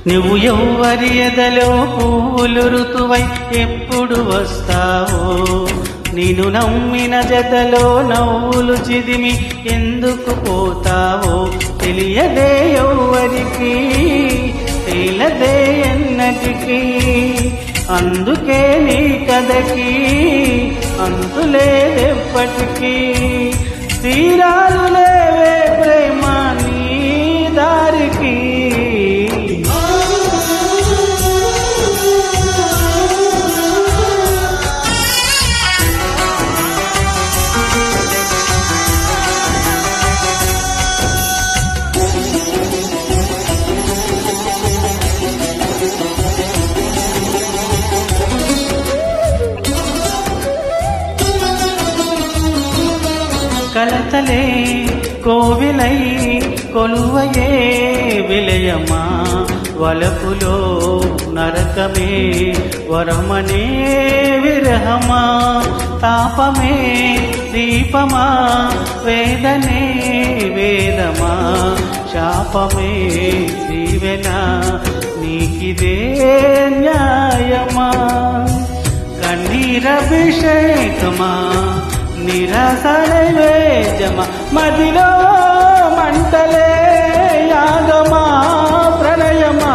నువ్వు ఎవ్వరి ఎదలో పువ్వులు ఋతువై ఎప్పుడు వస్తావో, నేను నమ్మిన జతలో నవ్వులు చిదిమి ఎందుకు పోతావో, తెలియదే ఎవ్వరికి తేలదే ఎన్నటికీ, అందుకే నీ కథకి అంతులేదెప్పటికీ, తీరాలు లేవే ప్రేమ నీ దారికి. కలతలే కోవిలై కొలువయే విలయమా, వలపులో నరకమే వరమనే విరహమా, తాపమే దీపమా వేదనే వేదమా, శాపమే దీవెన నీకిదే న్యాయమా, కన్నీరభిషేకమా నిరాశలే జమ, మదిలో మంటలే యాగమా ప్రణయమా,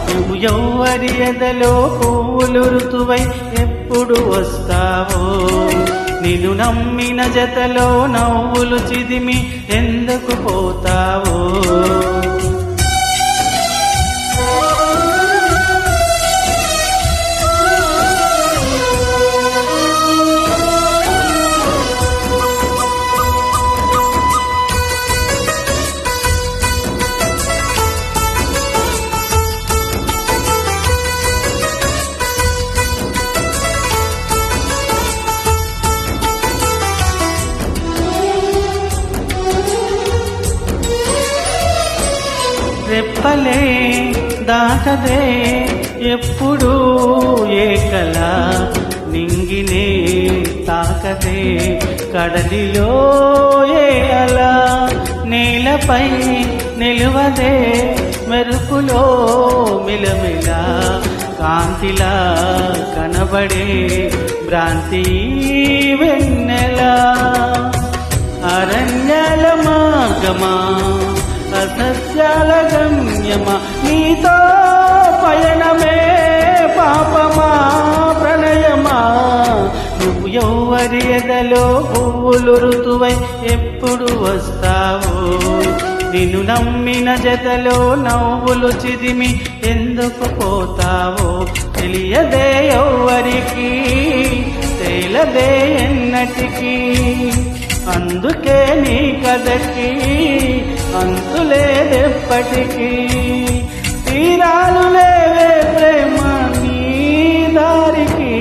నువ్వు ఎవ్వరి ఎదలో పువ్వులు ఋతువై ఎప్పుడు వస్తావో, నిన్ను నమ్మిన జతలో నవ్వులు చిదిమి ఎందుకు పోతావో. రెప్పలే దాటదే ఎప్పుడు ఏకల, నింగినే తాకదే కడలిలో ఏ అల, నేలపై నిలువదే మెరుపులో మిలమిల, కాంతిలా కనబడే భ్రాంతి వెన్నెల, అరణ్యాల మార్గమా అసత్యాల గమ్యమా, నీతో పయనమే పాపమా ప్రణయమా, నువ్వు ఎవ్వరి ఎదలో పువ్వులు ఋతువై ఎప్పుడు వస్తావో, నిన్ను నమ్మిన జతలో నవ్వులు చిదిమి ఎందుకు పోతావో, తెలియదే ఎవ్వరికి తేలదే ఎన్నటికీ, అందుకే నీ కథకి అంతులేదెప్పటికీ, తీరాలు లేవే ప్రేమ నీ దారికి.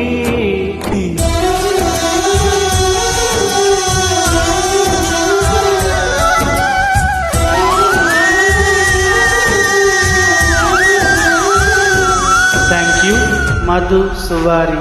Thank you Madhu సువారి.